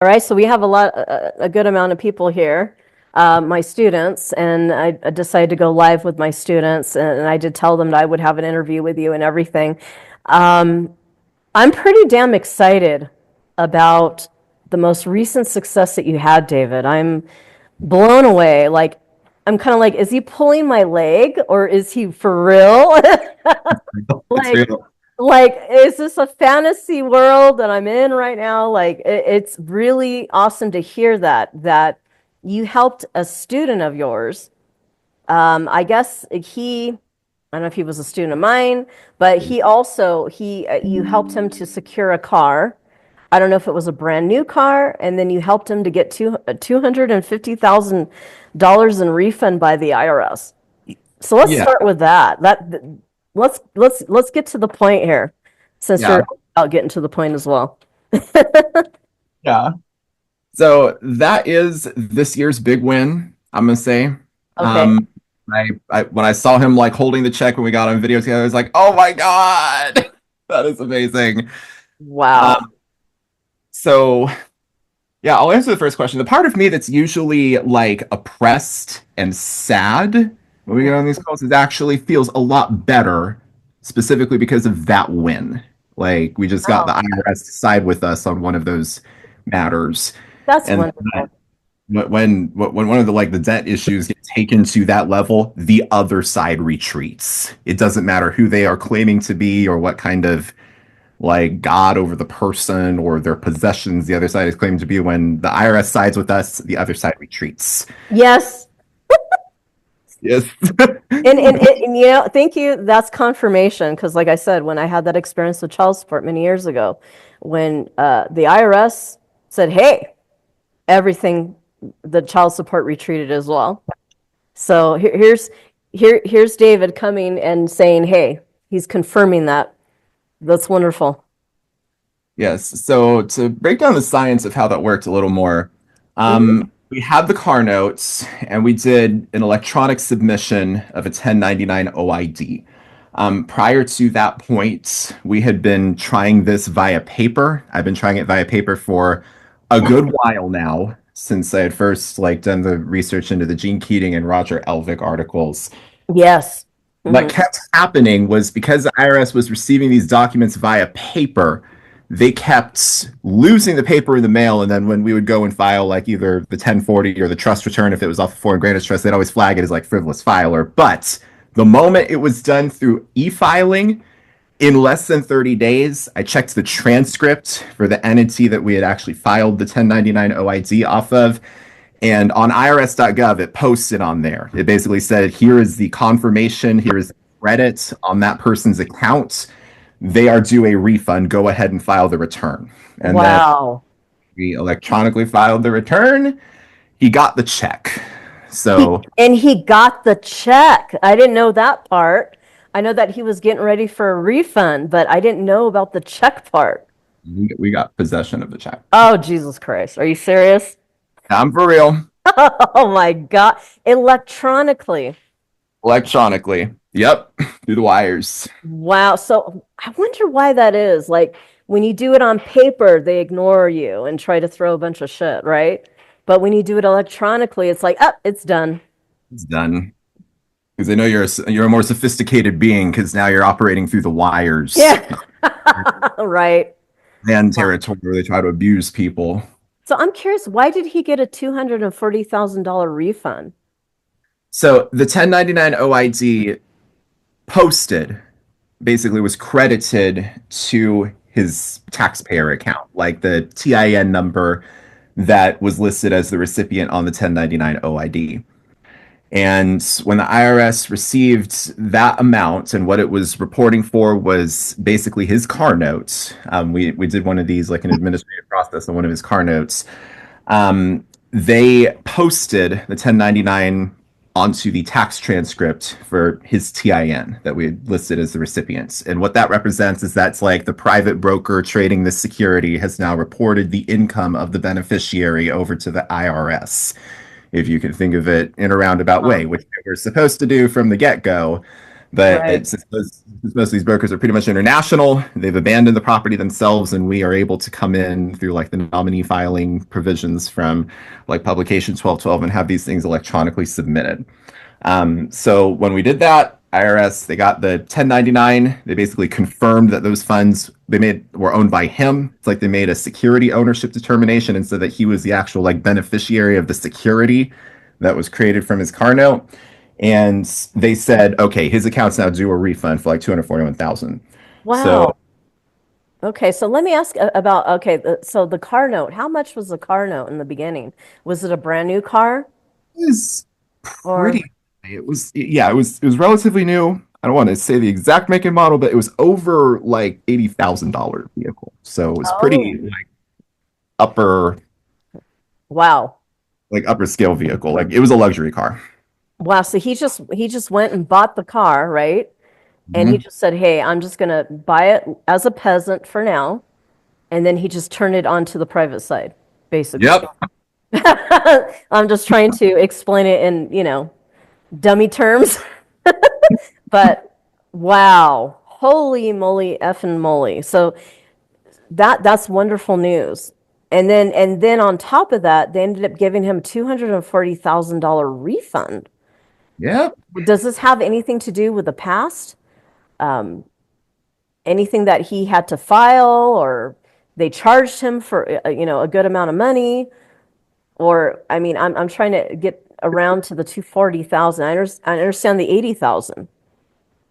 All right, so we have a good amount of people here, my students, and I decided to go live with my students, and I did tell them that I would have an interview with you and everything. Um, I'm pretty damn excited about the most recent success that you had, David. I'm blown away. Like, I'm kind of like, is he pulling my leg or is he for real? It's Like, real. is this a fantasy world that I'm in right now? Like, it's really awesome to hear that you helped a student of yours. I guess I don't know if he was a student of mine, but he you helped him to secure a car. I don't know if it was a brand new car, and then you helped him to get $250,000 in refund by the IRS. So let's Yeah, start with that. Let's get to the point here, since yeah, you're about getting to the point as well. yeah. So that is this year's big win, I'm gonna say. Okay. Um, I when I saw him like holding the check when we got on video together, I was like, oh my God, that is amazing. Wow. Um, so yeah, I'll answer the first question. The part of me that's usually like oppressed and sad when we get on these calls is actually feels a lot better, specifically because of that win. Like we just got Wow. the IRS to side with us on one of those matters. That's And wonderful. when one of the like the debt issues get taken to that level, the other side retreats. It doesn't matter who they are claiming to be or what kind of like God over the person or their possessions the other side is claiming to be. When the IRS sides with us, the other side retreats. Yes. Yes. And thank you. That's confirmation because, like I said, when I had that experience with child support many years ago, when the IRS said, "Hey, everything," the child support retreated as well. So here's David coming and saying, "Hey," he's confirming that. That's wonderful. Yes. So to break down the science of how that worked a little more, Mhm. we had the car notes and we did an electronic submission of a 1099 OID. Prior to that point, we had been trying this via paper. I've been trying it via paper for a good while now, since I had first like done the research into the Gene Keating and Roger Elvik articles. Yes. What Hmm. kept happening was because the IRS was receiving these documents via paper, they kept losing the paper in the mail. And then when we would go and file like either the 1040 or the trust return, if it was off a foreign grantor's trust, they'd always flag it as like frivolous filer. But the moment it was done through e-filing, in less than 30 days, I checked the transcript for the entity that we had actually filed the 1099 OID off of. And on irs.gov, it posted on there. It basically said, here is the confirmation, here is the credit on that person's account. They are due a refund. Go ahead and file the return. And then Wow. we electronically filed the return. He got the check. He So and he got the check. I didn't know that part. I know that he was getting ready for a refund, but I didn't know about the check part. we got possession of the check. Oh, Jesus Christ. Are you serious? I'm for real. Oh my God. Electronically. Electronically. Yep. Through the wires. Wow. So I wonder why that is. Like when you do it on paper, they ignore you and try to throw a bunch of shit, right? But when you do it electronically, it's like, oh, it's done. It's done. Because they know you're a more sophisticated being because now you're operating through the wires Yeah. Right. and territory where they try to abuse people. So I'm curious, why did he get a $240,000 refund? So the 1099 OID posted basically was credited to his taxpayer account, like the TIN number that was listed as the recipient on the 1099 OID. And when the IRS received that amount and what it was reporting for was basically his car notes, we did one of these like an administrative process on one of his car notes. They posted the 1099 onto the tax transcript for his TIN that we had listed as the recipients. And what that represents is that's like the private broker trading this security has now reported the income of the beneficiary over to the IRS, if you can think of it in a roundabout way, which they were supposed to do from the get go. But Right. since most of these brokers are pretty much international, they've abandoned the property themselves, and we are able to come in through like the nominee filing provisions from like publication 1212 and have these things electronically submitted. So when we did that, IRS, they got the 1099. They basically confirmed that those funds were owned by him. It's like they made a security ownership determination, and so that he was the actual like beneficiary of the security that was created from his car note. And they said, okay, his account's now due a refund for like 241,000. So Wow. Okay, so let me ask about, okay, so the car note, how much was the car note in the beginning? Was it a brand new car it was or? pretty. It was relatively new. I don't want to say the exact make and model, but it was over like $80,000 vehicle. So it was Oh, pretty like upper wow. upper scale vehicle. Like it was a luxury car. Wow, so he just went and bought the car, right? And he Mhm. just said, "Hey, I'm just gonna buy it as a peasant for now." And then he just turned it onto the private side, basically. Yep. I'm just trying to explain it in, dummy terms. But wow, holy moly, effing moly. So that's wonderful news. And then on top of that, they ended up giving him $240,000 refund. Yep. Does this have anything to do with the past? Um, Anything that he had to file, or they charged him for a good amount of money? Or I mean, I'm trying to get around to the 240,000. I understand the 80,000.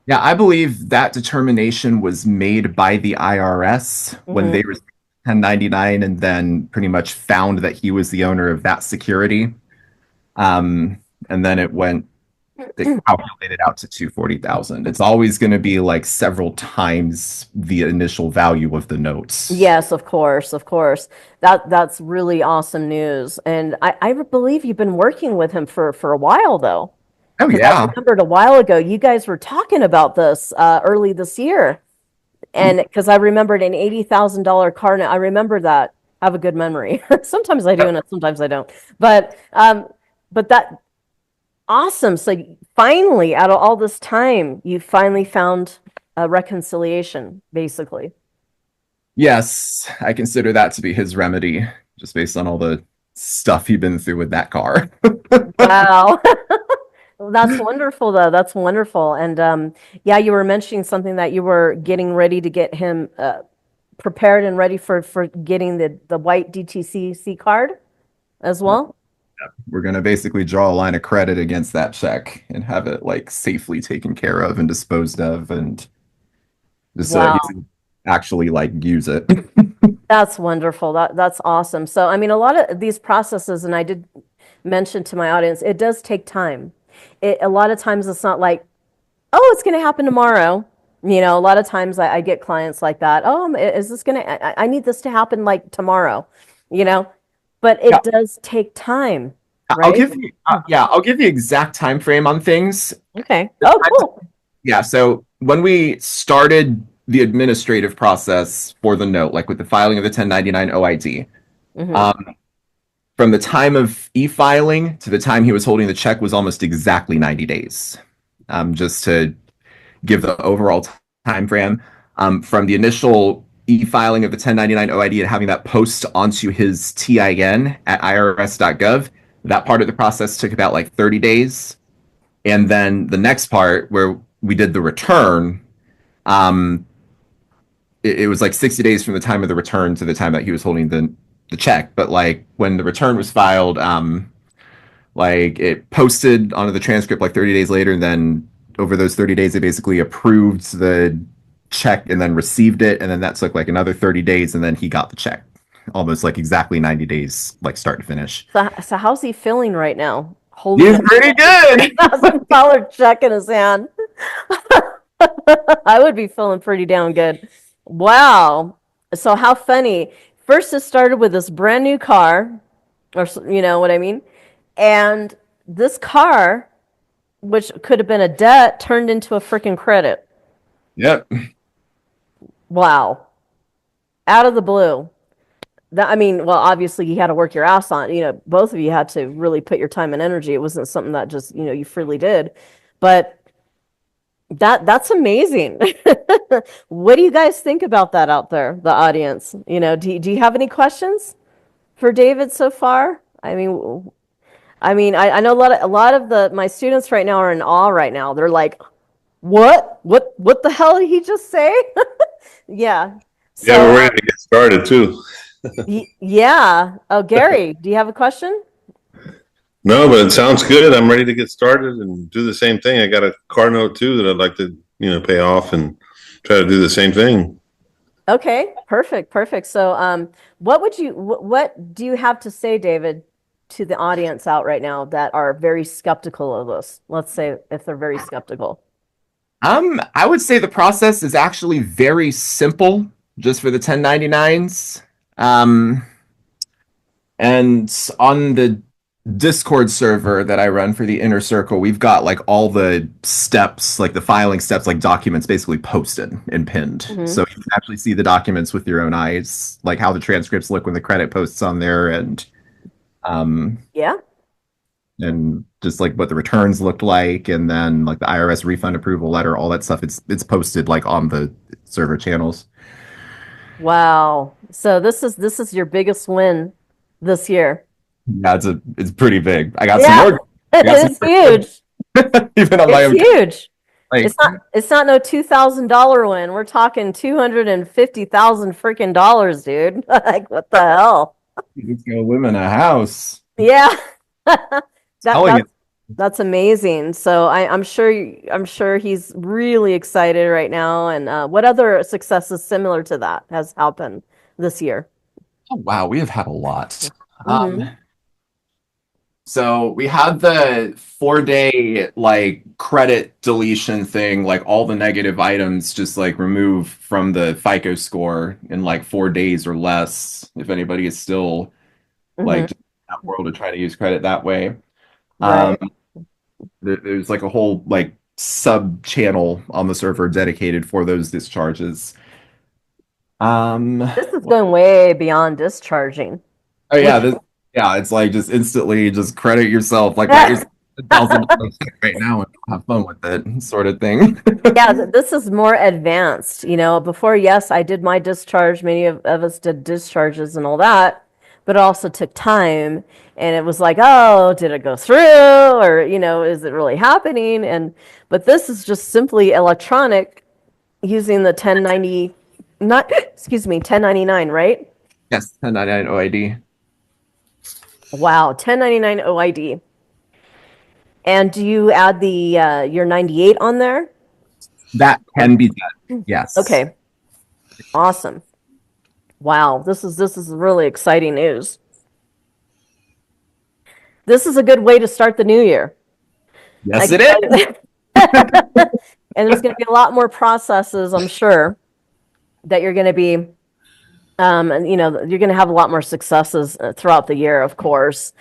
Yeah, I believe that determination was made by the IRS when Hmm. they received 1099 and then pretty much found that he was the owner of that security. Um, and then it calculated out to 240,000. It's always going to be like several times the initial value of the notes. Yes, of course, of course. That's really awesome news. And I believe you've been working with him for a while though. Oh Because I yeah. remembered a while ago you guys were talking about this early this year. And because I remembered an $80,000 car note. I remember that. I have a good memory. Sometimes I do and sometimes I don't. But that awesome. So finally, out of all this time, you finally found a reconciliation, basically. Yes, I consider that to be his remedy, just based on all the stuff he'd been through with that car. Wow. Well, that's wonderful, though. That's wonderful. And yeah, you were mentioning something that you were getting ready to get him prepared and ready for getting the white DTCC card as well. We're going to basically draw a line of credit against that check and have it like safely taken care of and disposed of, and just so that he Wow. can actually like use it. That's wonderful. That's awesome. So, I mean, a lot of these processes, and I did mention to my audience, it does take time. A lot of times it's not like, oh, it's going to happen tomorrow. A lot of times I get clients like that. Oh, is this going to, I need this to happen like tomorrow, you know, but Yeah, it does take time, I'll right? give you I'll give you exact time frame on things. Okay. Oh, cool. Yeah, so when we started the administrative process for the note, like with the filing of the 1099 OID, Hmm. um, from the time of e-filing to the time he was holding the check was almost exactly 90 days. Just to give the overall time frame, from the initial e-filing of the 1099 OID and having that post onto his TIN at irs.gov, that part of the process took about like 30 days. And then the next part where we did the return, um, it was like 60 days from the time of the return to the time that he was holding the check. But like when the return was filed, like it posted onto the transcript like 30 days later, and then over those 30 days, they basically approved the check and then received it, and then that took like another 30 days, and then he got the check, almost like exactly 90 days, like start to finish. So how's he feeling right now? Holding He's a pretty good. $30,000 check in his hand. I would be feeling pretty down good. Wow. So how funny. First, it started with this brand new car, or you know what I mean? And this car, which could have been a debt, turned into a freaking credit. Yep. Wow. Out of the blue. I mean, well, obviously you had to work your ass on, both of you had to really put your time and energy. It wasn't something that just, you freely did. But That's amazing. What do you guys think about that out there, the audience? Do you have any questions for David so far? I know a lot of my students right now are in awe right now. They're like, what the hell did he just say? Yeah. Yeah, So, we're ready to get started too. yeah. Oh, Gary, do you have a question? No, but it sounds good. I'm ready to get started and do the same thing. I got a car note too that I'd like to, pay off and try to do the same thing. Okay, perfect, perfect. So, what do you have to say, David, to the audience out right now that are very skeptical of this? Let's say if they're very skeptical. I would say the process is actually very simple, just for the 1099s. Um, and on the Discord server that I run for the inner circle, we've got like all the steps, like the filing steps, like documents basically posted and pinned. Hmm. So you can actually see the documents with your own eyes, like how the transcripts look when the credit posts on there, um Yeah. and just like what the returns looked like, and then like the IRS refund approval letter, all that stuff. It's posted like on the server channels. Wow. So this is your biggest win this year. Yeah, it's pretty big. I got some Yeah, more. I got some it's huge. more even on my It's own. huge. Like, It's not no $2,000 win. We're talking 250,000 freaking dollars, dude. Like what the hell? he's gonna live in a house. Yeah. That Telling you. that's amazing. So I'm sure he's really excited right now. And what other successes similar to that has happened this year? Oh, wow, we have had a lot. Hmm. So we had the 4-day like credit deletion thing, like all the negative items just like removed from the FICO score in like 4 days or less. If anybody is still Hmm. like in that world to try to use credit that way. Um, Right. there's like a whole like sub channel on the server dedicated for those discharges. This is What going way beyond discharging, Oh yeah, which yeah, it's like just instantly just credit yourself, like write yourself $1,000 check right now and have fun with it, sort of thing. yeah, this is more advanced. Before, yes, I did my discharge. Many of us did discharges and all that, but it also took time. And it was like, oh, did it go through? Or, is it really happening? But this is just simply electronic using the 1090, not, excuse me, 1099, right? Yes, 1099 OID. Wow, 1099 OID. And do you add your 98 on there? That can be done. Yes. Okay, awesome. Wow, this is really exciting news. This is a good way to start the new year. I Yes, can it is. tell you. And there's going to be a lot more processes, I'm sure, that you're going to be, and you're going to have a lot more successes throughout the year, of course.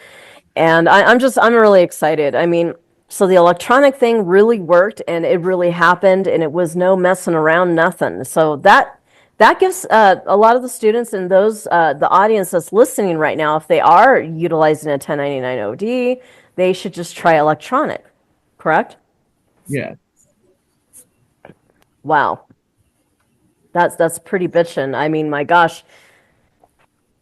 And I'm really excited. I mean, so the electronic thing really worked and it really happened and it was no messing around, nothing. So that gives a lot of the students and the audience that's listening right now, if they are utilizing a 1099 OD, they should just try electronic, correct? Yeah. Wow. That's pretty bitchin'. I mean, my gosh,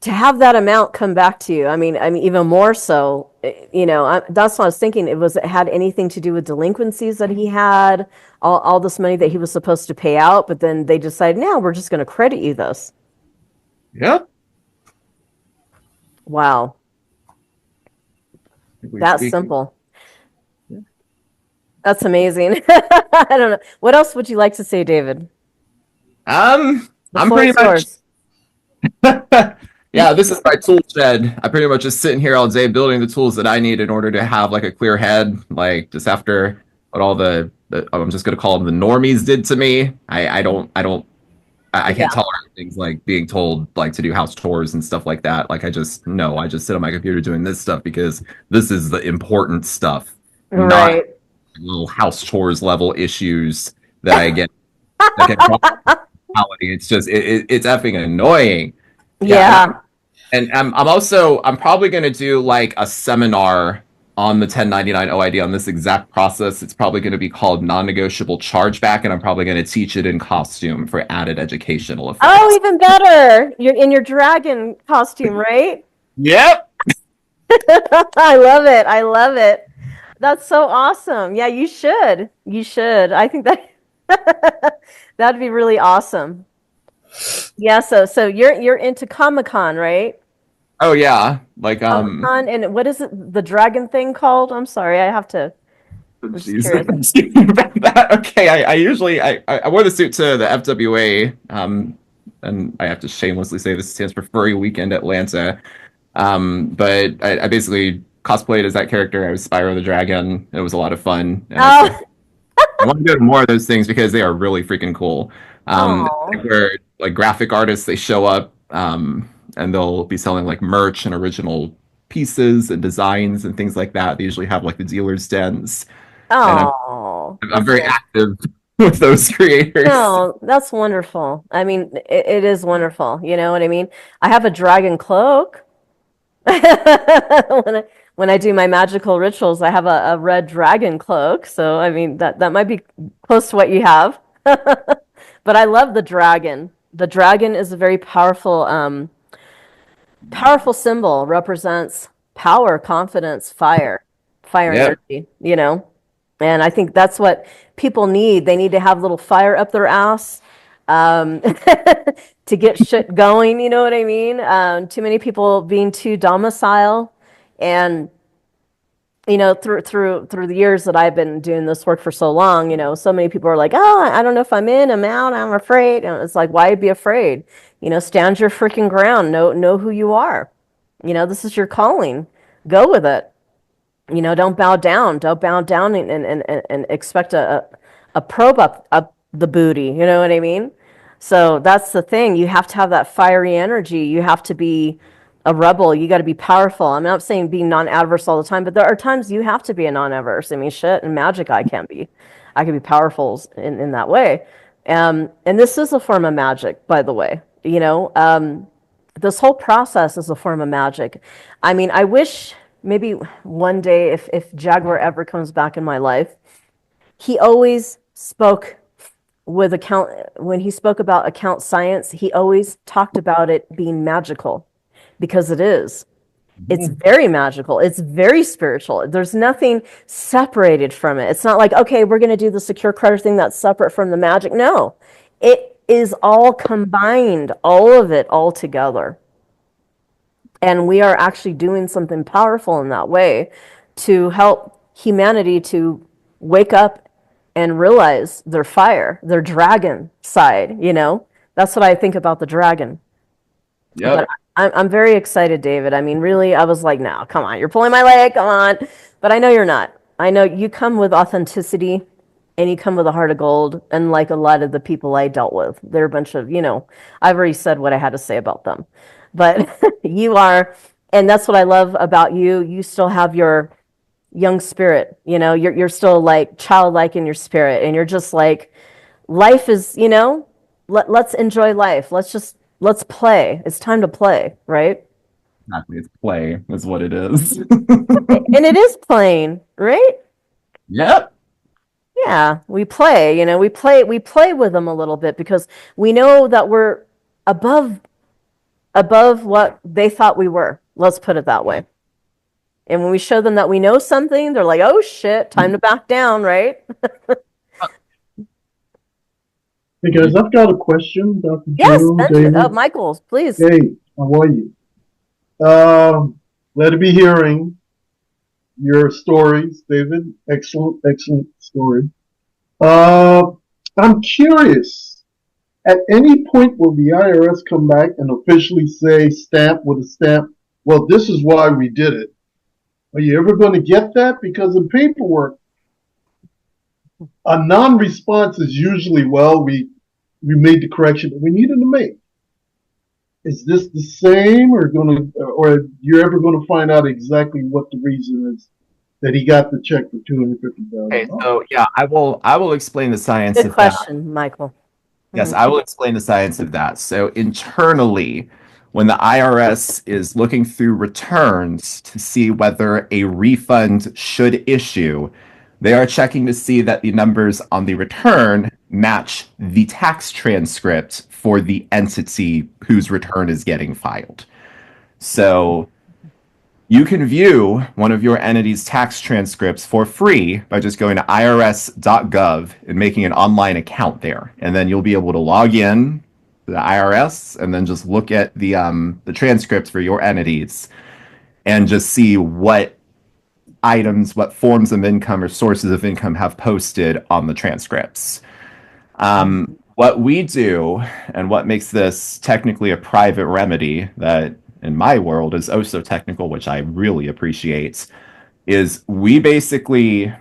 to have that amount come back to you, I mean, even more so, that's what I was thinking. It had anything to do with delinquencies that he had, all this money that he was supposed to pay out, but then they decided, no, we're just going to credit you this. Yep. Wow, We that's speak. simple. That's amazing. I don't know. What else would you like to say, David? The I'm floor pretty is much yours. yeah, this is my tool shed. I pretty much just sitting here all day building the tools that I need in order to have like a clear head, like just after what all the I'm just gonna call them the normies did to me. I Yeah. can't tolerate things like being told like to do house chores and stuff like that. Like I just sit on my computer doing this stuff because this is the important stuff, not Right. little house chores level issues that I get that get brought up in reality. It's just it's effing annoying. Yeah, Yeah. and I'm also I'm probably gonna do like a seminar on the 1099 OID on this exact process. It's probably going to be called non-negotiable chargeback, and I'm probably going to teach it in costume for added educational effect. Oh, even better. You're in your dragon costume, right? Yep. I love it. I love it. That's so awesome. Yeah, you should. You should. I think that that'd be really awesome. Yeah, so you're into Comic-Con, right? Oh yeah, like Comic-Con, and what is it, the dragon thing called? I'm sorry, I have to. I'm just curious. about that. Okay, I usually I wore the suit to the FWA, and I have to shamelessly say this stands for Furry Weekend Atlanta. But I basically cosplayed as that character. I was Spyro the Dragon. It was a lot of fun. And Oh, I want to go to more of those things because they are really freaking cool. oh, Where like graphic artists, they show up, and they'll be selling like merch and original pieces and designs and things like that. They usually have like the dealers' dens, and oh. I'm very active with those creators. No, that's wonderful. I mean, it is wonderful. You know what I mean? I have a dragon cloak. When I do my magical rituals, I have a red dragon cloak. So, I mean, that might be close to what you have. But I love the dragon. The dragon is a very powerful symbol, represents power, confidence, fire Yep. energy, you know? And I think that's what people need. They need to have a little fire up their ass to get shit going, you know what I mean? Too many people being too domicile. And, you know, through the years that I've been doing this work for so long, you know, so many people are like, oh, I don't know if I'm in, I'm out, I'm afraid. And it's like, why be afraid? You know, stand your freaking ground. Know who you are. You know, this is your calling. Go with it. You know, don't bow down. Don't bow down and expect a probe up the booty. You know what I mean? So that's the thing. You have to have that fiery energy. You have to be a rebel. You got to be powerful. I'm not saying be non-adverse all the time, but there are times you have to be a non-adverse. I mean, shit, in magic, I can be. I can be powerful in that way. And this is a form of magic, by the way. You know, this whole process is a form of magic. I mean, I wish maybe one day if Jaguar ever comes back in my life, he always spoke with account when he spoke about account science, he always talked about it being magical because it is. It's very magical. It's very spiritual. There's nothing separated from it. It's not like, okay, we're going to do the secure credit thing that's separate from the magic. No, it is all combined, all of it all together. And we are actually doing something powerful in that way to help humanity to wake up and realize their fire, their dragon side, you know? That's what I think about the dragon. Yep. But I'm very excited, David. I mean, really, I was like, no, come on, you're pulling my leg, come on. But I know you're not. I know you come with authenticity and you come with a heart of gold. And like a lot of the people I dealt with, they're a bunch of, you know, I've already said what I had to say about them. But you are, and that's what I love about you. You still have your young spirit, you know, you're still like childlike in your spirit. And you're just like, life is, you know, let's enjoy life. Let's play. It's time to play, right? Exactly. It's play is what it is. And it is playing, right? Yep. Yeah, we play, you know, we play with them a little bit because we know that we're above what they thought we were. Let's put it that way. And when we show them that we know something, they're like, "Oh shit, time to back down," right? Hey guys, I've got a question, Dr. Yes, Joe, Benjamin. David. Michael, please. Hey, how are you? Glad to be hearing your stories, David. Excellent, excellent story. I'm curious, at any point will the IRS come back and officially say, stamp with a stamp, well, this is why we did it? Are you ever going to get that? Because in paperwork, a non-response is usually, well, we made the correction that we needed to make. Is this the same, or you're ever going to find out exactly what the reason is that he got the check for $250,000? Okay, so yeah, I will explain the science Good of that. question, Michael. Yes, I will explain the science of that. So internally, when the IRS is looking through returns to see whether a refund should issue, they are checking to see that the numbers on the return match the tax transcript for the entity whose return is getting filed. So you can view one of your entity's tax transcripts for free by just going to irs.gov and making an online account there. And then you'll be able to log in to the IRS and then just look at the transcripts for your entities and just see what items, what forms of income or sources of income have posted on the transcripts. What we do and what makes this technically a private remedy that in my world is oh so technical, which I really appreciate, is we basically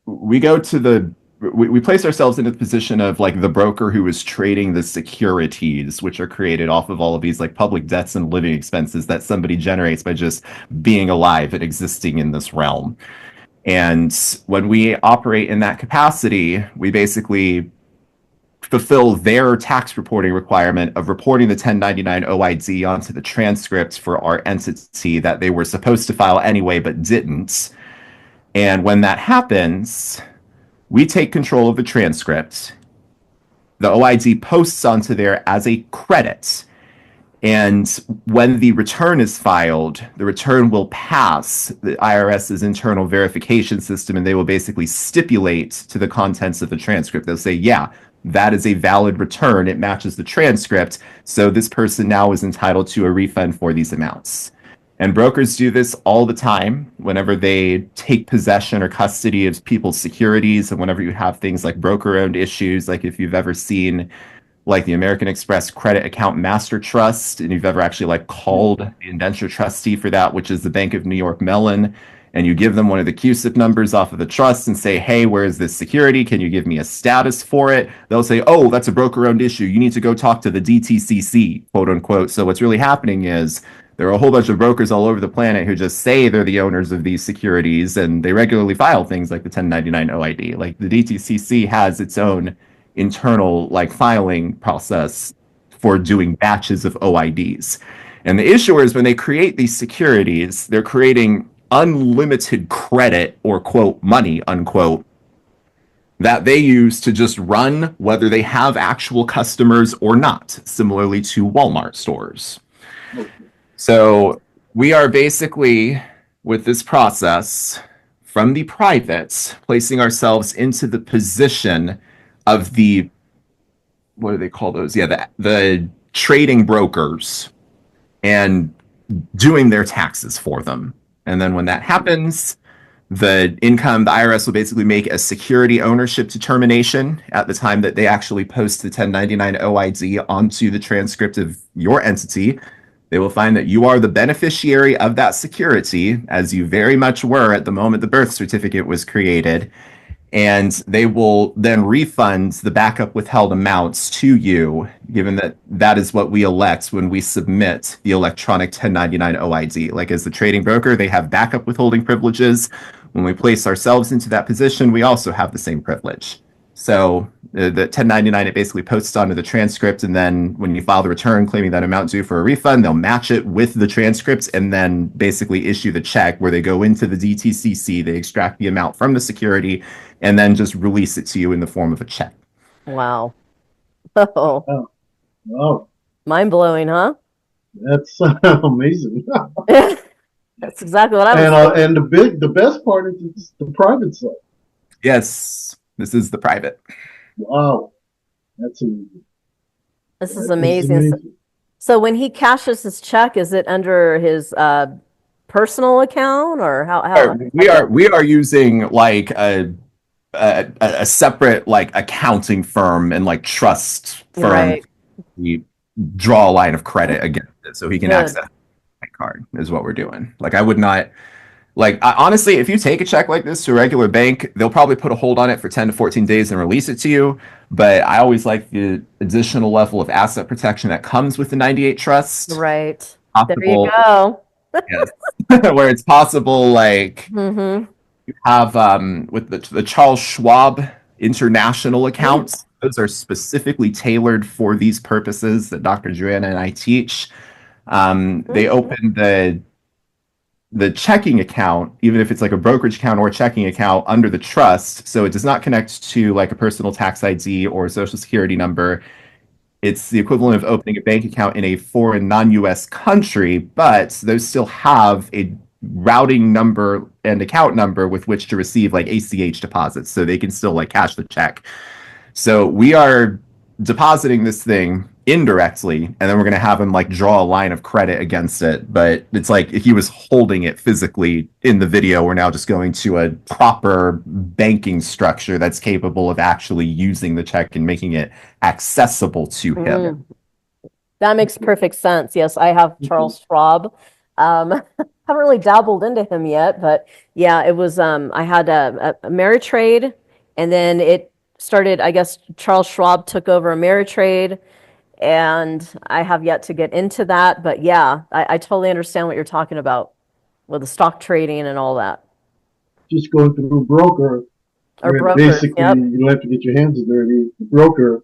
we go to the we place ourselves into the position of like the broker who is trading the securities which are created off of all of these like public debts and living expenses that somebody generates by just being alive and existing in this realm. And when we operate in that capacity, we basically fulfill their tax reporting requirement of reporting the 1099 OID onto the transcripts for our entity that they were supposed to file anyway but didn't. And when that happens, we take control of the transcript. The OID posts onto there as a credit. And when the return is filed, the return will pass the IRS's internal verification system, and they will basically stipulate to the contents of the transcript. They'll say, yeah, that is a valid return. It matches the transcript. So this person now is entitled to a refund for these amounts. And brokers do this all the time whenever they take possession or custody of people's securities, and whenever you have things like broker-owned issues, like if you've ever seen like the American Express Credit Account Master Trust, and you've ever actually like called the indenture trustee for that, which is the Bank of New York Mellon, and you give them one of the CUSIP numbers off of the trust and say, hey, where is this security? Can you give me a status for it? They'll say, oh, that's a broker-owned issue. You need to go talk to the DTCC, quote unquote. So what's really happening is there are a whole bunch of brokers all over the planet who just say they're the owners of these securities, and they regularly file things like the 1099 OID. Like the DTCC has its own internal like filing process for doing batches of OIDs. And the issuers, when they create these securities, they're creating unlimited credit or quote money unquote that they use to just run whether they have actual customers or not, similarly to Walmart stores. So we are basically with this process from the privates placing ourselves into the position of the, what do they call those? Yeah, the trading brokers and doing their taxes for them. And then when that happens, the IRS will basically make a security ownership determination at the time that they actually post the 1099 OID onto the transcript of your entity. They will find that you are the beneficiary of that security, as you very much were at the moment the birth certificate was created. And they will then refund the backup withheld amounts to you, given that that is what we elect when we submit the electronic 1099 OID. Like as the trading broker, they have backup withholding privileges. When we place ourselves into that position, we also have the same privilege. So the 1099, it basically posts onto the transcript, and then when you file the return claiming that amount due for a refund, they'll match it with the transcripts and then basically issue the check where they go into the DTCC, they extract the amount from the security, and then just release it to you in the form of a check. Wow. Oh, Wow, mind-blowing, huh? that's amazing. That's exactly what I was And the best part is it's the private side. Yes, this is the private. Wow, that's amazing. This is That amazing. So when he cashes his check, is it under his personal account, or how? We are using like a separate like accounting firm and like trust firm. Right. We draw a line of credit against it so he can Good. access my card is what we're doing. Like I would not honestly, if you take a check like this to a regular bank, they'll probably put a hold on it for 10 to 14 days and release it to you. But I always like the additional level of asset protection that comes with the 98 trust. Right. There Possible, you go. yes. Where it's possible, like Mm-hmm. you have with the Charles Schwab international accounts. those are specifically tailored for these purposes that Dr. Joanna and I teach. They open the checking account, even if it's like a brokerage account or a checking account, under the trust. So it does not connect to like a personal tax ID or a social security number. It's the equivalent of opening a bank account in a foreign non-US country, but those still have a routing number and account number with which to receive like ACH deposits. So they can still like cash the check. So we are depositing this thing indirectly, and then we're going to have him like draw a line of credit against it. But it's like if he was holding it physically in the video, we're now just going to a proper banking structure that's capable of actually using the check and making it accessible to him. That makes perfect sense. Yes, I have Charles Schwab. Haven't really dabbled into him yet, but yeah, it was, I had a Ameritrade, and then it started, I guess Charles Schwab took over Ameritrade, and I have yet to get into that. But yeah, I totally understand what you're talking about with the stock trading and all that. Just going through a broker, Or where brokers, basically yep. you don't have to get your hands dirty. The broker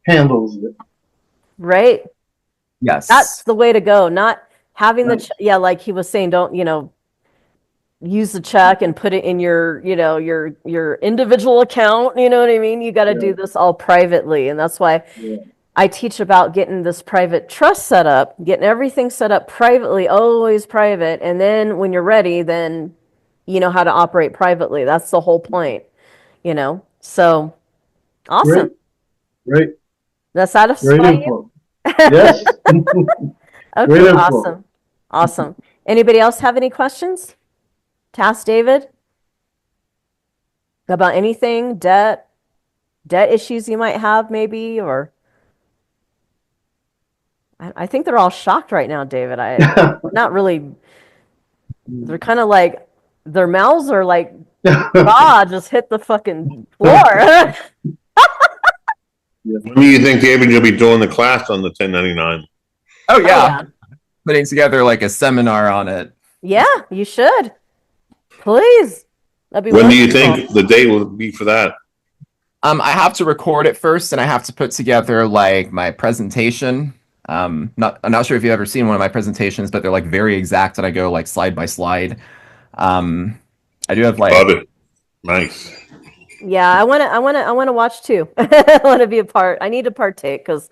handles it. Right? Yes. That's the way to go. Not having the, yeah, like he was saying, don't, use the check and put it in your, your individual account. You know what I mean? You got to do this all privately. And that's why I teach about getting this private trust set up, getting everything set up privately, always private. And then when you're ready, then you know how to operate privately. That's the whole point, So awesome. Great. That satisfy Great you? info. Yes. Okay, Great info. awesome. Awesome. Anybody else have any questions to ask David about anything, debt issues you might have maybe, or I think they're all shocked right now, David. Not really. They're kind of like, their mouths are like, God, just hit the fucking floor. When do you think, David, you'll be doing the class on the 1099? Oh yeah. yeah. Putting together like a seminar on it. Yeah, you should. Please. That'd be When do you wonderful. think the date will be for that? I have to record it first, and I have to put together like my presentation. I'm not sure if you've ever seen one of my presentations, but they're like very exact, and I go like slide by slide. I do have like Love it. Nice. Yeah, I want to watch too. I want to be a part. I need to partake because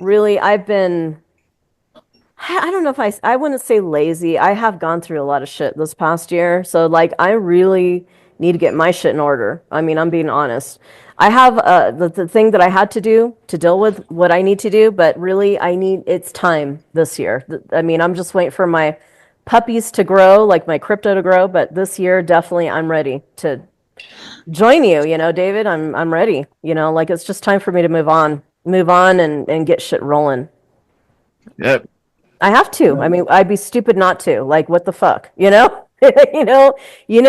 really I don't know if I wouldn't say lazy. I have gone through a lot of shit this past year. So like I really need to get my shit in order. I mean, I'm being honest. I have the thing that I had to do to deal with what I need to do, but really it's time this year. I mean, I'm just waiting for my puppies to grow, like my crypto to grow, but this year definitely I'm ready to join you, David. I'm ready. Like it's just time for me to move on and get shit rolling. yep. I have to. I mean, I'd be stupid not to. Like, what the fuck, you know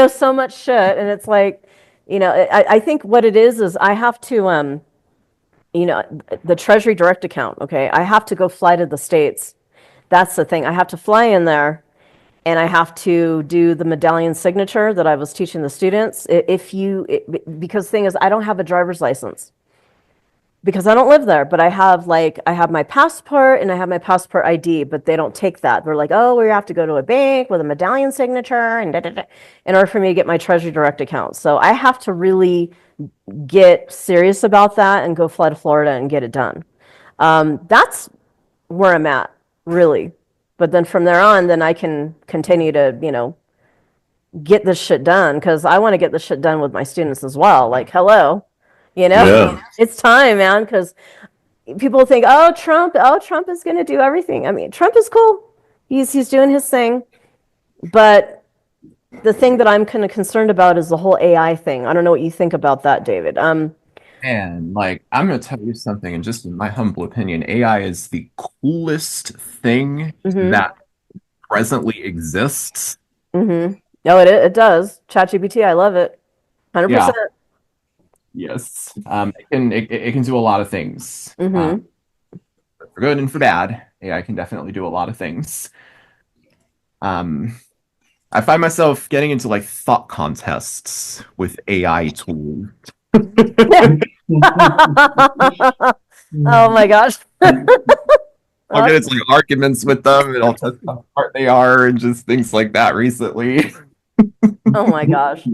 so much shit, and it's like, I think what it is I have to, the Treasury Direct account. Okay, I have to go fly to the States. That's the thing. I have to fly in there, and I have to do the medallion signature that I was teaching the students. Because the thing is, I don't have a driver's license. Because I don't live there, but I have my passport and I have my passport ID, but they don't take that. They're like, oh, we have to go to a bank with a medallion signature and in order for me to get my Treasury Direct account. So I have to really get serious about that and go fly to Florida and get it done. That's where I'm at, really. But then from there on, then I can continue to, get this shit done because I want to get this shit done with my students as well. Like, hello. Yeah. It's time, man, because people think, oh, Trump is going to do everything. I mean, Trump is cool. He's doing his thing. But the thing that I'm kind of concerned about is the whole AI thing. I don't know what you think about that, David. And like, I'm going to tell you something, and just in my humble opinion, AI is the coolest thing that presently exists. Mm-hmm. No, it does. ChatGPT, I love it. 100%. Yeah. Yes. It can do a lot of things. For good and for bad, AI can definitely do a lot of things. I find myself getting into like thought contests with AI tools. Oh my gosh. I'll get into like arguments with them and I'll test how smart they are and just things like that recently. Oh my gosh.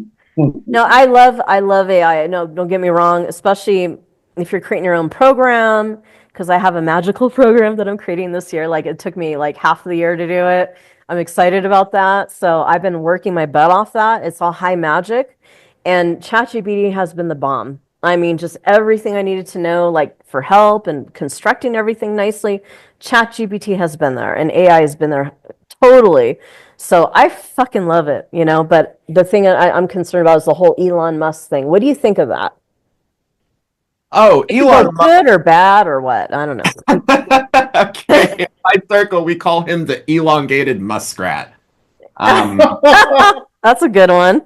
No, I love AI. No, don't get me wrong, especially if you're creating your own program, because I have a magical program that I'm creating this year. Like it took me like half of the year to do it. I'm excited about that. So I've been working my butt off that. It's all high magic. And ChatGPT has been the bomb. I mean, just everything I needed to know, like for help and constructing everything nicely, ChatGPT has been there and AI has been there totally. So I fucking love it, you know. But the thing I'm concerned about is the whole Elon Musk thing. What do you think of that? Oh, It could Elon go Musk. good or bad or what? I don't know. Okay, in my circle, we call him the elongated muskrat. Um, That's a good one.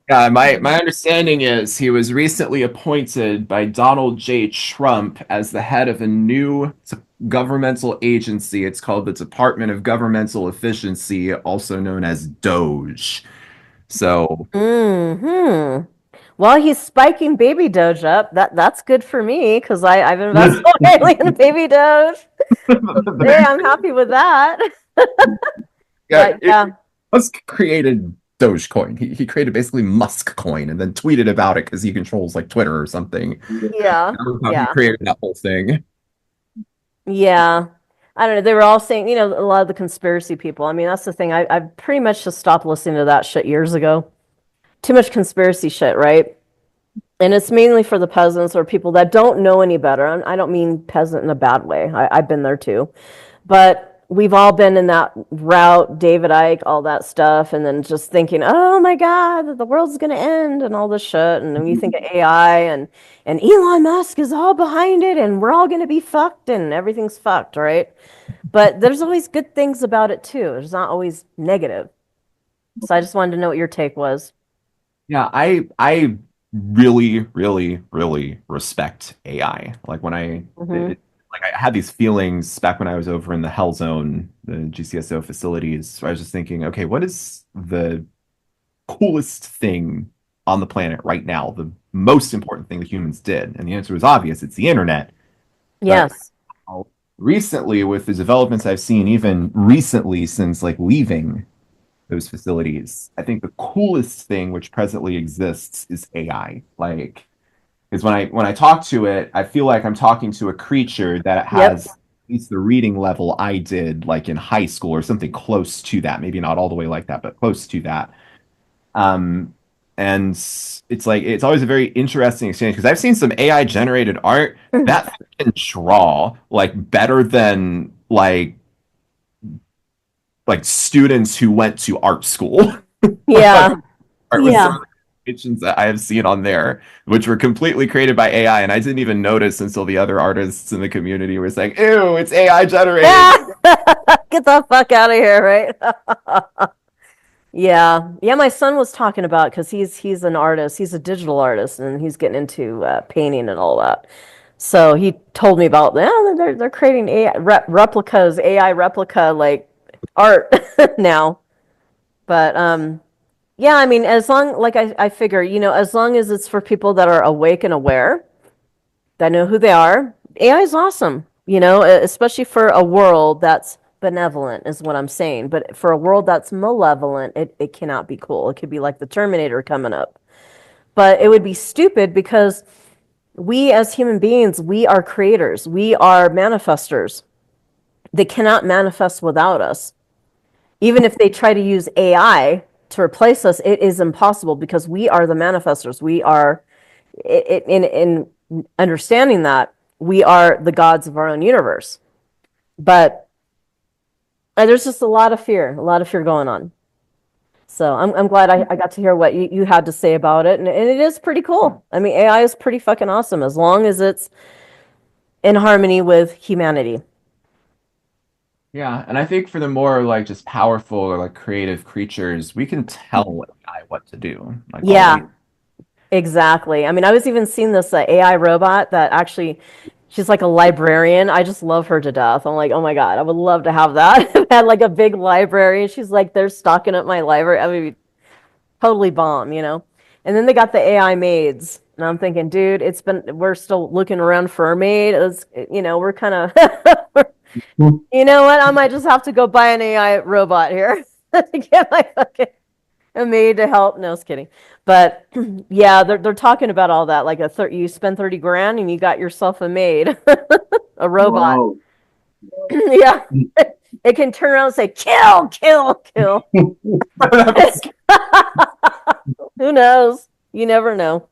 yeah, my understanding is he was recently appointed by Donald J. Trump as the head of a new governmental agency. It's called the Department of Governmental Efficiency, also known as Doge. So, Hmm. Well, he's spiking Baby Doge up. That's good for me because I've invested highly in Baby Doge. Hey, I'm happy with that. yeah, But yeah, Musk created Dogecoin. He created basically Musk coin and then tweeted about it because he controls like Twitter or something. yeah, That was how he yeah, created that whole thing. yeah. I don't know. They were all saying, you know, a lot of the conspiracy people. I mean, that's the thing. I pretty much just stopped listening to that shit years ago. Too much conspiracy shit, right? And it's mainly for the peasants or people that don't know any better. And I don't mean peasant in a bad way. I've been there too. But we've all been in that route, David Icke, all that stuff, and then just thinking, oh my God, the world's gonna end and all this shit. And then you think of AI and Elon Musk is all behind it and we're all gonna be fucked and everything's fucked, right? But there's always good things about it too. There's not always negative. So I just wanted to know what your take was. Yeah, I really, really, really respect AI. Like when Hmm. like I had these feelings back when I was over in the Hell Zone, the GCSO facilities. Where I was just thinking, okay, what is the coolest thing on the planet right now? The most important thing that humans did, and the answer was obvious. It's the internet. But Yes. recently, with the developments I've seen, even recently since like leaving those facilities, I think the coolest thing which presently exists is AI. Like, because when I talk to it, I feel like I'm talking to a creature that Yep. has at least the reading level I did like in high school or something close to that. Maybe not all the way like that, but close to that. Um, and it's like it's always a very interesting exchange because I've seen some AI generated art that can draw like better than like students who went to art school. Yeah. Art with some Yeah. of the creations that I have seen on there, which were completely created by AI, and I didn't even notice until the other artists in the community were saying, "Ew, it's AI generated." Get the fuck out of here, right? Yeah. Yeah, my son was talking about because he's an artist. He's a digital artist and he's getting into painting and all that. So he told me about yeah, they're creating AI replicas, AI replica like art now. But yeah, I mean, as long like I figure, you know, as long as it's for people that are awake and aware, that know who they are. AI is awesome, you know, especially for a world that's benevolent, is what I'm saying. But for a world that's malevolent, it cannot be cool. It could be like the Terminator coming up. But it would be stupid because we as human beings, we are creators, we are manifestors. They cannot manifest without us. Even if they try to use AI to replace us, it is impossible because we are the manifestors. We are in understanding that we are the gods of our own universe. But there's just a lot of fear going on. So I'm glad I got to hear what you had to say about it. And it is pretty cool. I mean, AI is pretty fucking awesome as long as it's in harmony with humanity. Yeah, and I think for the more like just powerful or like creative creatures, we can tell AI what to do. Like all we Yeah, exactly. I mean, I was even seeing this AI robot that actually, she's like a librarian. I just love her to death. I'm like, oh my God, I would love to have that. Had like a big library. And she's like, they're stocking up my library. I mean, totally bomb, you know? And then they got the AI maids. And I'm thinking, dude, we're still looking around for a maid. We're kind of, you know what? I might just have to go buy an AI robot here to get my fucking a maid to help. No, just kidding. But yeah, they're talking about all that. Like you spend 30 grand and you got yourself a maid, a robot. Wow. Yeah. It can turn around and say, kill, kill, kill. Who knows? You never know.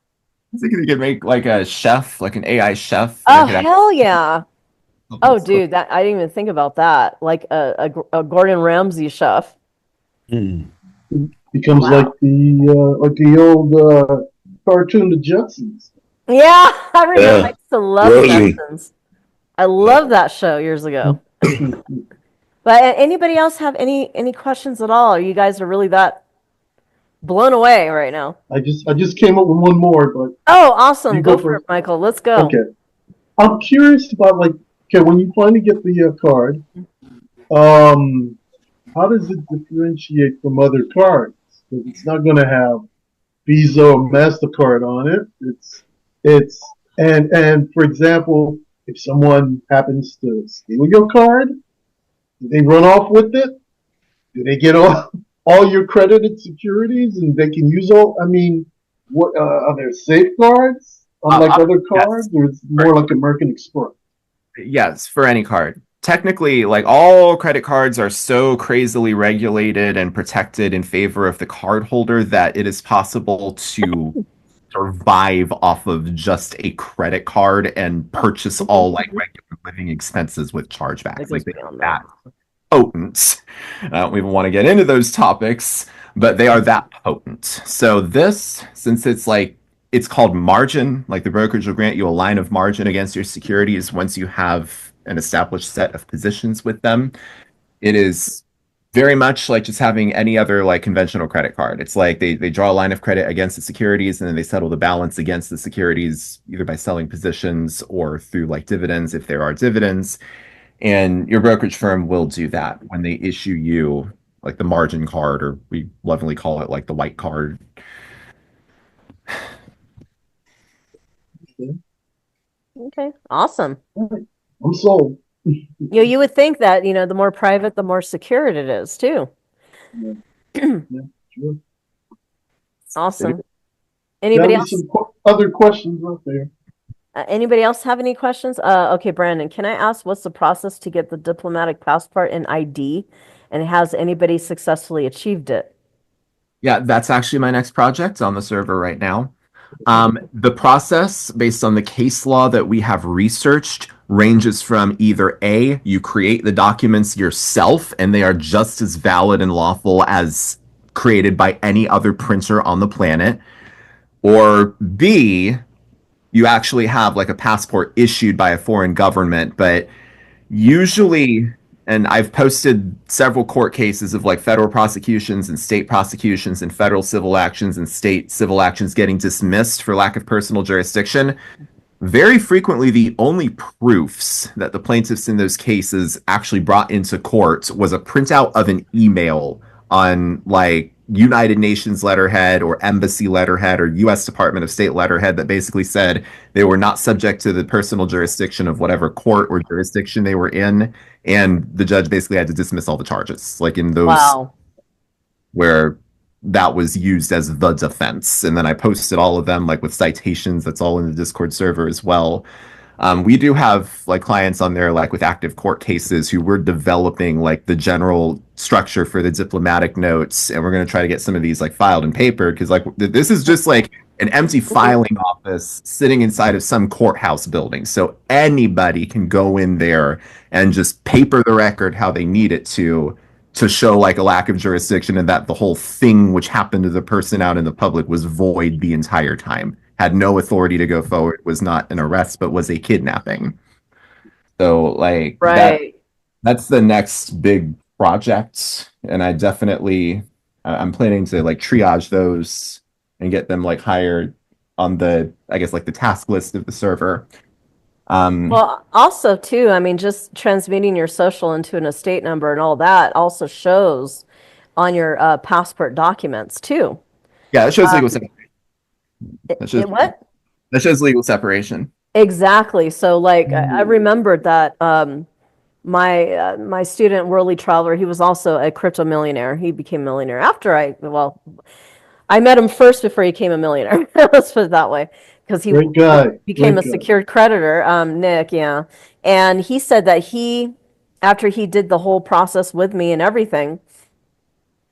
I think you could make like a chef, like an AI chef. Oh, that could hell yeah. Oh, actually- dude, that I didn't even think about that. Like a Gordon Ramsay chef. Becomes Wow. like the old cartoon, The Jetsons. Yeah, I remember. Yeah. I used to love Rosie. Jetsons. I loved that show years ago. But anybody else have any questions at all? You guys are really that blown away right now. I just came up with one more, but Oh, awesome. You Go go for it, first. Michael. Let's go. okay. I'm curious about when you finally get the card, how does it differentiate from other cards? Because it's not going to have Visa or Mastercard on it. And for example, if someone happens to steal your card, do they run off with it? Do they get all your credited securities and they can use all? I mean, what are there safeguards unlike other cards, or it's more like American Express? Yes, for any card. Technically, like all credit cards are so crazily regulated and protected in favor of the cardholder that it is possible to survive off of just a credit card and purchase all like regular living expenses with chargebacks. Like they are that potent. I don't even want to get into those topics, but they are that potent. So this, since it's called margin, like the brokerage will grant you a line of margin against your securities once you have an established set of positions with them. It is very much like just having any other like conventional credit card. It's like they draw a line of credit against the securities and then they settle the balance against the securities either by selling positions or through like dividends if there are dividends. And your brokerage firm will do that when they issue you like the margin card, or we lovingly call it like the white card. Okay, awesome. I'm sold. You would think that, the more private, the more secure it is too. Yeah, sure. Awesome. Anybody else? Some other questions out there? Anybody else have any questions? Okay, Brandon, can I ask what's the process to get the diplomatic passport and ID? And has anybody successfully achieved it? Yeah, that's actually my next project on the server right now. The process, based on the case law that we have researched, ranges from either A, you create the documents yourself, and they are just as valid and lawful as created by any other printer on the planet, or B, you actually have like a passport issued by a foreign government. But usually, and I've posted several court cases of like federal prosecutions and state prosecutions and federal civil actions and state civil actions getting dismissed for lack of personal jurisdiction. Very frequently, the only proofs that the plaintiffs in those cases actually brought into court was a printout of an email on like United Nations letterhead or embassy letterhead or U.S. Department of State letterhead that basically said they were not subject to the personal jurisdiction of whatever court or jurisdiction they were in. And the judge basically had to dismiss all the charges, like in those where that was used as the defense. And then I posted all of them like with citations. That's all in the Discord server as well. We do have like clients on there like with active court cases who we're developing like the general structure for the diplomatic notes, and we're going to try to get some of these like filed and papered, because like this is just like an empty filing office sitting inside of some courthouse building, so anybody can go in there and just paper the record how they need it to show like a lack of jurisdiction and that the whole thing which happened to the person out in the public was void the entire time, had no authority to go forward, was not an arrest, but was a kidnapping. So like that's the next big project. And I'm planning to like triage those and get them like hired on the, I guess, like the task list of the server. Well, also too, I mean, just transmitting your social into an estate number and all that also shows on your passport documents too. Yeah, it shows legal. What? That shows legal separation. Exactly. So like I remembered that my student Worldly Traveler, he was also a crypto millionaire. He became a millionaire after I met him first before he became a millionaire. Let's put it that way, because he Great guy. became Great a guy. secured creditor, Nick, yeah. And he said that after he did the whole process with me and everything,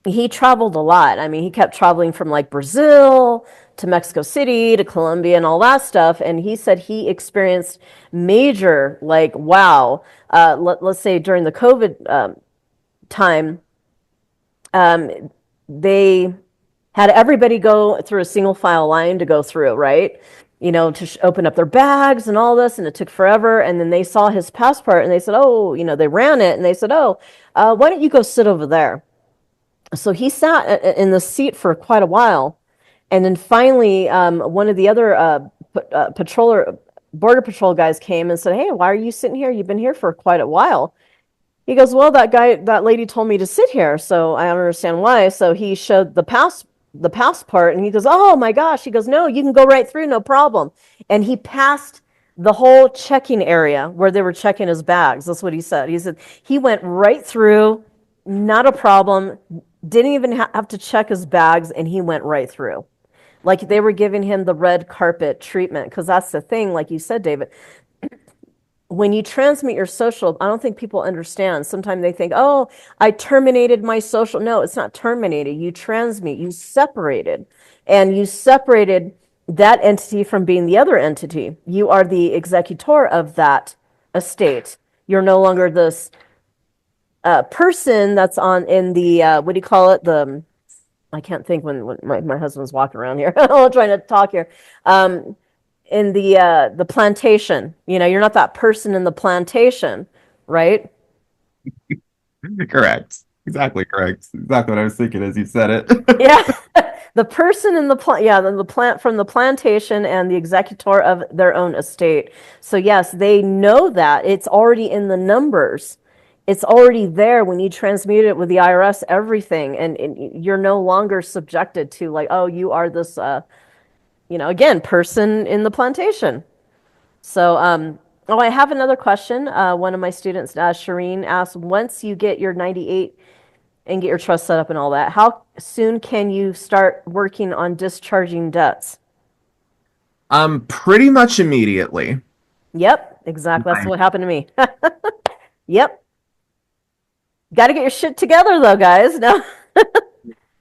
he traveled a lot. I mean, he kept traveling from like Brazil to Mexico City to Colombia and all that stuff. And he said he experienced major, like, wow, let's say during the COVID time, they had everybody go through a single file line to go through, right? You know, to open up their bags and all this, and it took forever. And then they saw his passport and they said, oh, you know, they ran it and they said, oh, why don't you go sit over there? So he sat in the seat for quite a while. And then finally, one of the other border patrol guys came and said, hey, why are you sitting here? You've been here for quite a while. He goes, well, that lady told me to sit here, so I don't understand why. So he showed the passport, and he goes, oh my gosh. He goes, no, you can go right through, no problem. And he passed the whole checking area where they were checking his bags. That's what he said. He said he went right through, not a problem, didn't even have to check his bags, and he went right through. Like they were giving him the red carpet treatment, because that's the thing, like you said, David. When you transmit your social, I don't think people understand. Sometimes they think, oh, I terminated my social. No, it's not terminated. You transmute, you separated. And you separated that entity from being the other entity. You are the executor of that estate. You're no longer this person that's in the, what do you call it? I can't think when my husband's walking around here. I'm trying to talk here. In the plantation, you know, you're not that person in the plantation, right? Correct. Exactly correct. Exactly what I was thinking as you said it. Yeah. The person in the plant from the plantation and the executor of their own estate. So yes, they know that it's already in the numbers. It's already there when you transmute it with the IRS, everything, and you're no longer subjected to like, oh, you are this again, person in the plantation. So, I have another question. One of my students, Shireen, asked, once you get your 98 and get your trust set up and all that, how soon can you start working on discharging debts? Pretty much immediately. Yep, exactly. That's what happened to me. Yep. Got to get your shit together, though, guys. No,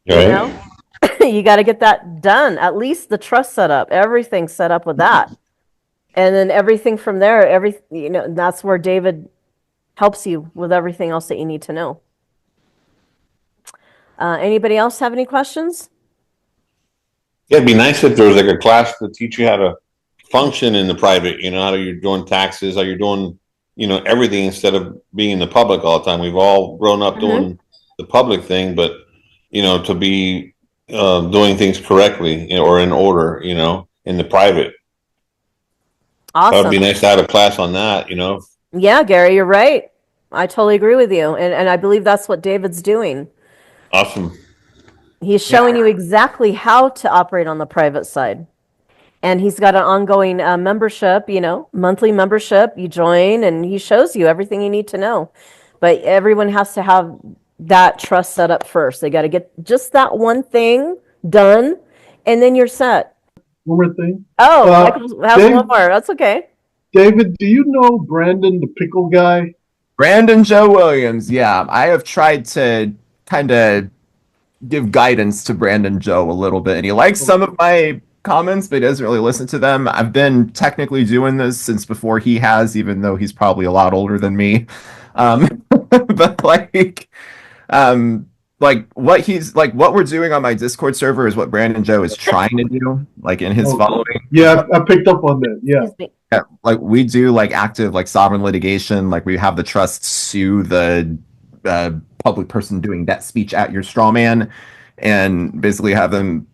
you know, you got to get that done. At least the trust set up, everything set up with that. And then everything from there, that's where David helps you with everything else that you need to know. Anybody else have any questions? Yeah, it'd be nice if there was like a class to teach you how to function in the private, how you're doing taxes, how you're doing, everything instead of being in the public all the time. We've all grown up doing the public thing, but, to be doing things correctly or in order, in the private. Awesome. That would be nice to have a class on that, Yeah, Gary, you're right. I totally agree with you. And I believe that's what David's doing. Awesome. He's showing you exactly how to operate on the private side. And he's got an ongoing membership, monthly membership. You join and he shows you everything you need to know. But everyone has to have that trust set up first. They got to get just that one thing done, and then you're set. One more thing. Oh, Michael has one more. That's okay. David, do you know Brandon, the pickle guy? Brandon Joe Williams. Yeah, I have tried to kind of give guidance to Brandon Joe a little bit, and he likes some of my comments, but he doesn't really listen to them. I've been technically doing this since before he has, even though he's probably a lot older than me. But what we're doing on my Discord server is what Brandon Joe is trying to do, like in his following. Yeah, I picked up on that. Yeah. Like we do like active like sovereign litigation, like we have the trust sue the public person doing debt speech at your straw man, and basically have them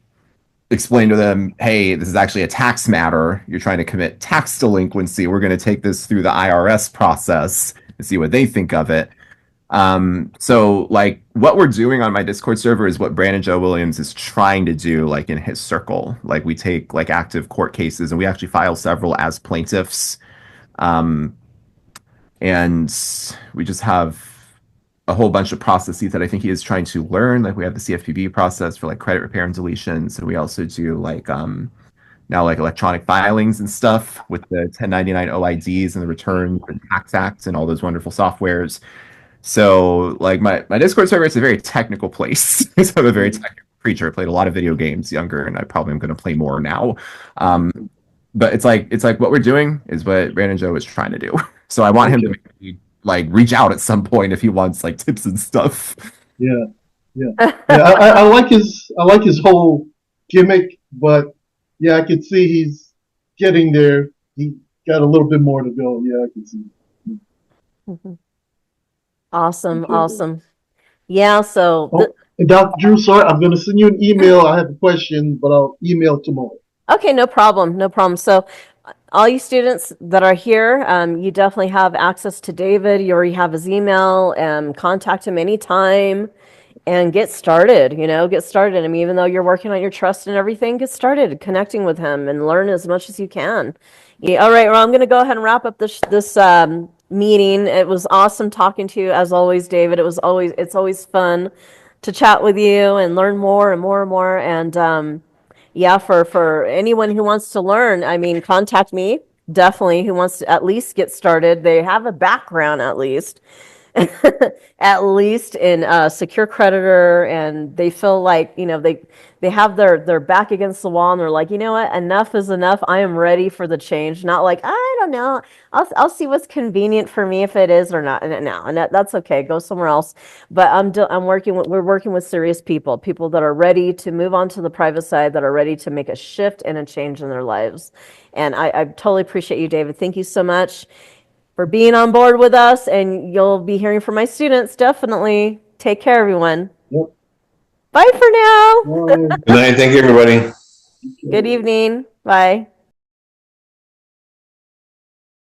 explain to them, hey, this is actually a tax matter. You're trying to commit tax delinquency. We're going to take this through the IRS process and see what they think of it. So like what we're doing on my Discord server is what Brandon Joe Williams is trying to do like in his circle. Like we take like active court cases and we actually file several as plaintiffs. Um, and we just have a whole bunch of processes that I think he is trying to learn. Like we have the CFPB process for like credit repair and deletions, and we also do like now like electronic filings and stuff with the 1099 OIDs and the returns and tax acts and all those wonderful softwares. So like my Discord server is a very technical place. So I'm a very technical creature. I played a lot of video games younger, and I probably am going to play more now. But it's like what we're doing is what Brandon Joe is trying to do. So I want him to maybe, like reach out at some point if he wants like tips and stuff. Yeah, yeah, yeah. I like his whole gimmick, but yeah, I could see he's getting there. He got a little bit more to go. Yeah, I can see. Awesome, Okay. awesome. Yeah, so Oh, and Dr. Drew, sorry, I'm going to send you an email. I have a question, but I'll email tomorrow. okay, no problem, no problem. So all you students that are here, you definitely have access to David. You already have his email, contact him anytime and get started, get started. I mean, even though you're working on your trust and everything, get started connecting with him and learn as much as you can. Yeah, all right, well, I'm going to go ahead and wrap up this meeting. It was awesome talking to you as always, David. It's always fun to chat with you and learn more and more and more. And yeah, for anyone who wants to learn, I mean, contact me, definitely, who wants to at least get started. They have a background at least. At least in secure creditor, and they feel like they have their back against the wall and they're like, you know what, enough is enough. I am ready for the change. Not like, I don't know, I'll see what's convenient for me if it is or not. And that's okay, go somewhere else. But we're working with serious people that are ready to move on to the private side, that are ready to make a shift and a change in their lives. And I totally appreciate you, David. Thank you so much for being on board with us, and you'll be hearing from my students, definitely. Take care, everyone. Yep. Bye for now. Bye. Good night. Thank you, everybody. Good evening. Bye.